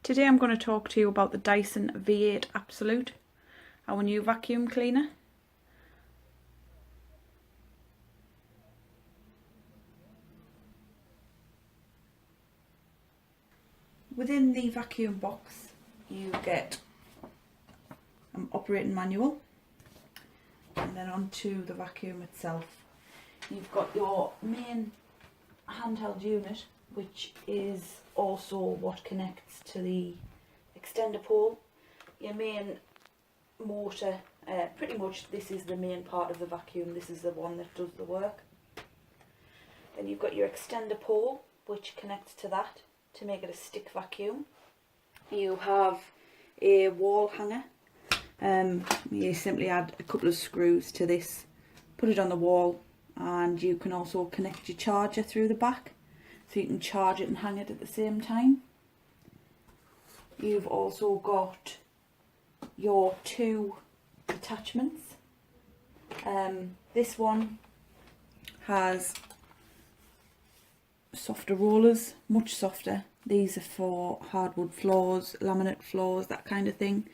Today I'm going to talk to you about the Dyson V8 Absolute, our new vacuum cleaner. Within the vacuum box you get an operating manual, and then onto the vacuum itself you've got your main handheld unit, which is also what connects to the extender pole. Your main motor, pretty much this is the main part of the vacuum, this is the one that does the work. Then you've got your extender pole, which connects to that to make it a stick vacuum. You have a wall hanger. You simply add a couple of screws to this, put it on the wall, and you can also connect your charger through the back, so you can charge it and hang it at the same time. You've also got your two attachments. This one has softer rollers, much softer. These are for hardwood floors, laminate floors, that kind of thing.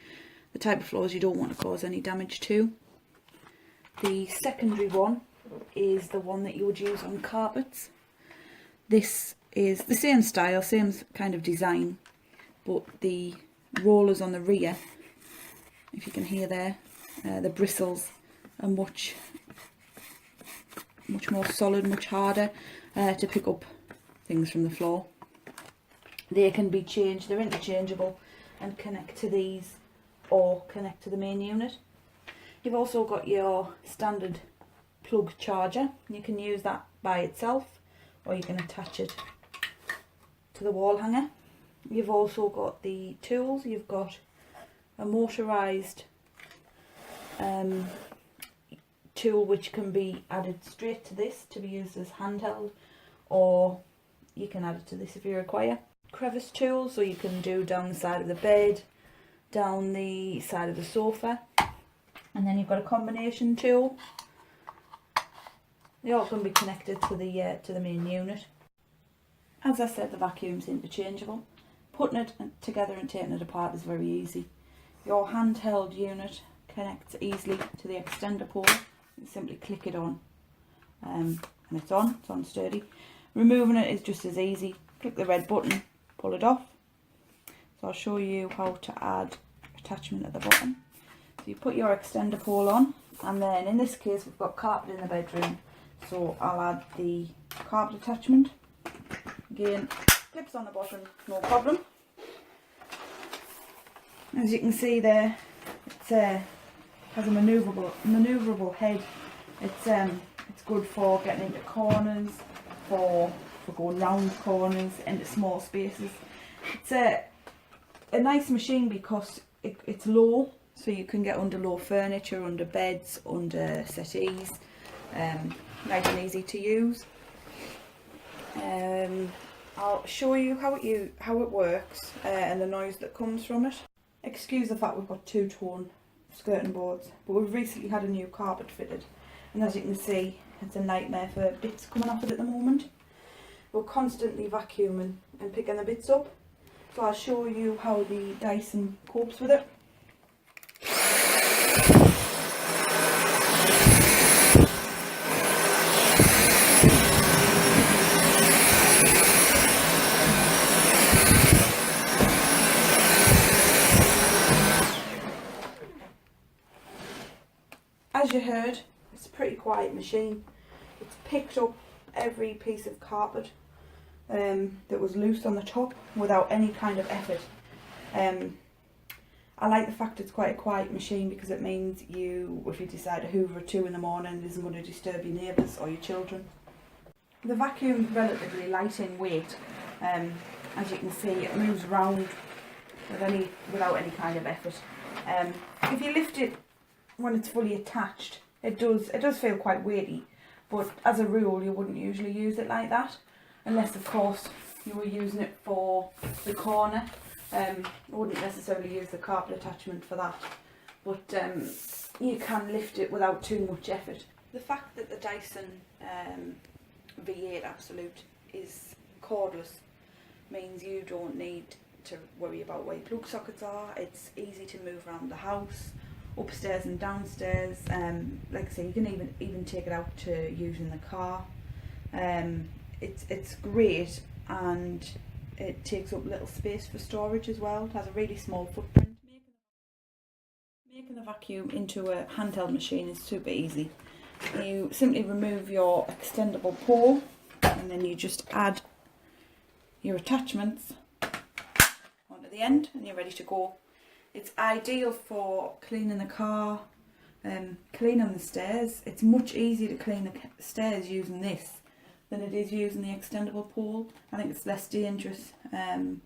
The type of floors you don't want to cause any damage to. The secondary one is the one that you would use on carpets. This is the same style, same kind of design, but the rollers on the rear, if you can hear there, the bristles are much more solid, much harder to pick up things from the floor. They can be changed, they're interchangeable, and connect to these or connect to the main unit. You've also got your standard plug charger. You can use that by itself, or you can attach it to the wall hanger. You've also got the tools. You've got a motorised tool which can be added straight to this to be used as handheld, or you can add it to this if you require. Crevice tool, so you can do down the side of the bed, down the side of the sofa. And then you've got a combination tool. They all can be connected to the main unit. As I said, the vacuum's interchangeable. Putting it together and taking it apart is very easy. Your handheld unit connects easily to the extender pole. You simply click it on, and it's on sturdy. Removing it is just as easy. Click the red button, pull it off. So I'll show you how to add attachment at the bottom. So you put your extender pole on, and then in this case we've got carpet in the bedroom, so I'll add the carpet attachment. Again, clips on the bottom, no problem. As you can see there, it has a manoeuvrable head. It's good for getting into corners, for going round corners, into small spaces. It's a nice machine because it's low, so you can get under low furniture, under beds, under settees. Nice and easy to use. I'll show you how it works and the noise that comes from it. Excuse the fact we've got two-tone skirting boards, but we've recently had a new carpet fitted, and as you can see, it's a nightmare for bits coming off it at the moment. We're constantly vacuuming and picking the bits up, so I'll show you how the Dyson copes with it. As you heard, it's a pretty quiet machine. It's picked up every piece of carpet that was loose on the top without any kind of effort. I like the fact it's quite a quiet machine because it means if you decide to hoover at 2 in the morning, it isn't going to disturb your neighbours or your children. The vacuum's relatively light in weight. As you can see, it moves around without any kind of effort. If you lift it when it's fully attached, it does feel quite weighty, but as a rule you wouldn't usually use it like that, unless of course you were using it for the corner. I wouldn't necessarily use the carpet attachment for that, but you can lift it without too much effort. The fact that the Dyson V8 Absolute is cordless means you don't need to worry about where your plug sockets are. It's easy to move around the house, upstairs and downstairs. Like I say, you can even take it out to use in the car. It's great, and it takes up little space for storage as well. It has a really small footprint. Making the vacuum into a handheld machine is super easy. You simply remove your extendable pole, and then you just add your attachments onto the end, and you're ready to go. It's ideal for cleaning the car, cleaning the stairs. It's much easier to clean the stairs using this than it is using the extendable pole. I think it's less dangerous and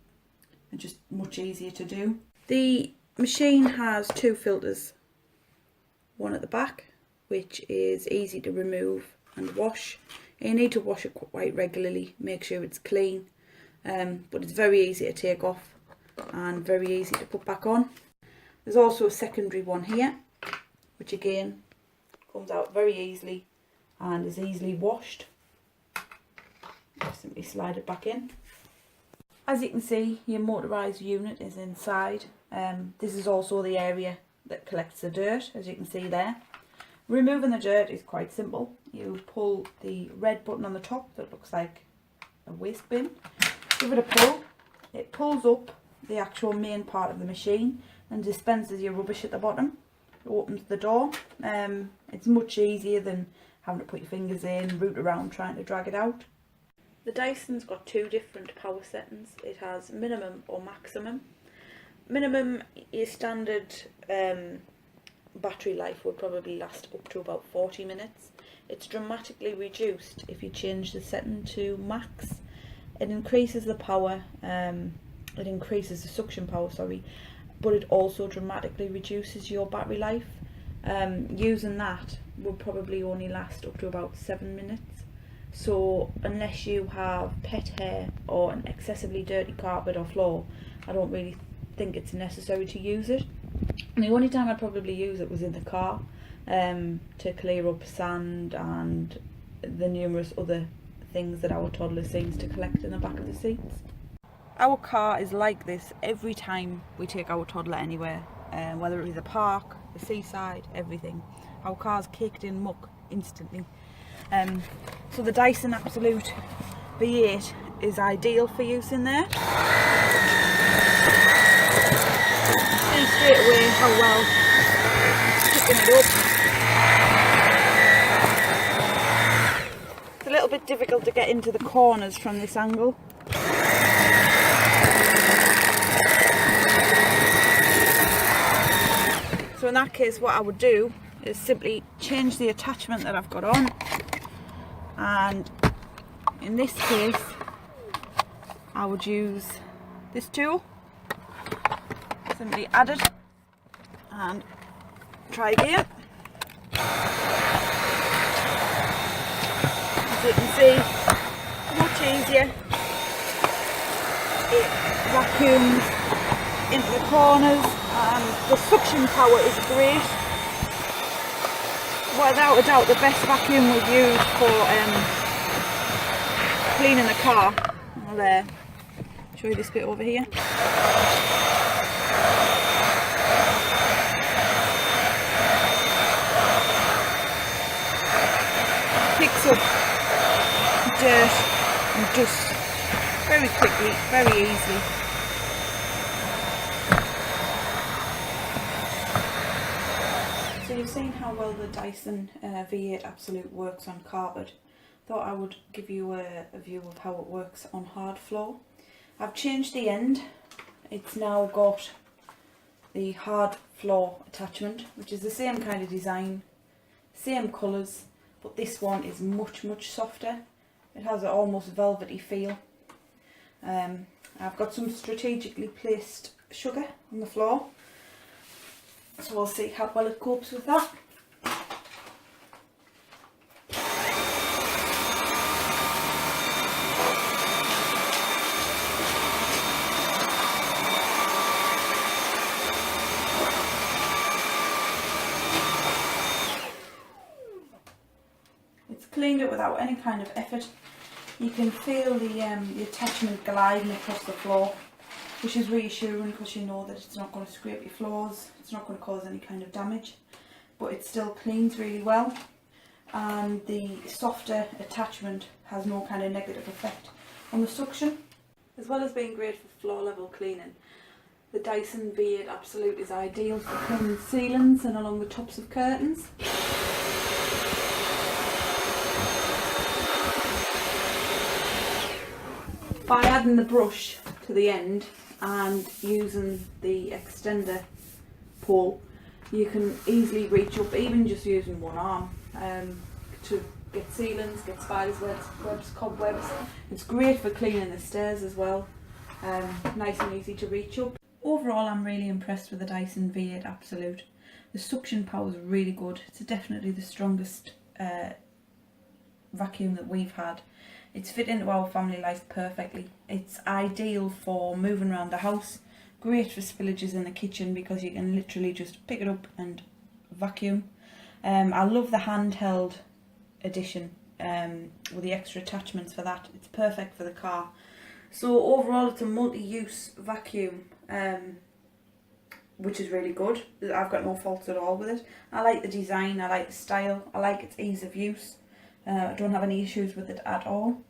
just much easier to do. The machine has two filters, one at the back, which is easy to remove and wash. You need to wash it quite regularly, make sure it's clean, but it's very easy to take off and very easy to put back on. There's also a secondary one here, which again comes out very easily and is easily washed. Just simply slide it back in. As you can see, your motorised unit is inside. This is also the area that collects the dirt, as you can see there. Removing the dirt is quite simple. You pull the red button on the top that looks like a waste bin. Give it a pull. It pulls up the actual main part of the machine and dispenses your rubbish at the bottom. It opens the door. It's much easier than having to put your fingers in, root around trying to drag it out. The Dyson's got two different power settings. It has minimum or maximum. Minimum, your standard battery life would probably last up to about 40 minutes. It's dramatically reduced if you change the setting to max. It increases the power, it increases the suction power, sorry, but it also dramatically reduces your battery life. Using that would probably only last up to about 7 minutes. So unless you have pet hair or an excessively dirty carpet or floor, I don't really think it's necessary to use it. And the only time I'd probably use it was in the car, to clear up sand and the numerous other things that our toddler seems to collect in the back of the seats. Our car is like this every time we take our toddler anywhere, whether it be the park, the seaside, everything. Our car's caked in muck instantly. So the Dyson Absolute V8 is ideal for use in there. See straight away how well it's picking it up. It's a little bit difficult to get into the corners from this angle. So in that case, what I would do is simply change the attachment that I've got on, and in this case I would use this tool. Simply add it and try again. As you can see, much easier. It vacuums into the corners and the suction power is great. Without a doubt the best vacuum we've used for cleaning the car. I'll show you this bit over here. Picks up dirt and dust very quickly, very easily. So you've seen how well the Dyson V8 Absolute works on carpet. Thought I would give you a view of how it works on hard floor. I've changed the end. It's now got the hard floor attachment, which is the same kind of design, same colours, but this one is much softer. It has an almost velvety feel. I've got some strategically placed sugar on the floor, so we'll see how well it copes with that. It's cleaned it without any kind of effort. You can feel the attachment gliding across the floor. which is reassuring because you know that it's not going to scrape your floors, it's not going to cause any kind of damage, but it still cleans really well, and the softer attachment has no kind of negative effect on the suction. As well as being great for floor level cleaning, the Dyson V8 Absolute is ideal for cleaning ceilings and along the tops of curtains. By adding the brush to the end and using the extender pole, you can easily reach up, even just using one arm, to get ceilings, get spiders webs, cobwebs. It's great for cleaning the stairs as well, nice and easy to reach up. Overall, I'm really impressed with the Dyson V8 Absolute. The suction power is really good. It's definitely the strongest vacuum that we've had. It's fit into our family life perfectly. It's ideal for moving around the house, great for spillages in the kitchen because you can literally just pick it up and vacuum. I love the handheld edition with the extra attachments for that. It's perfect for the car. So overall, it's a multi-use vacuum, which is really good. I've got no faults at all with it. I like the design, I like the style, I like its ease of use. I don't have any issues with it at all.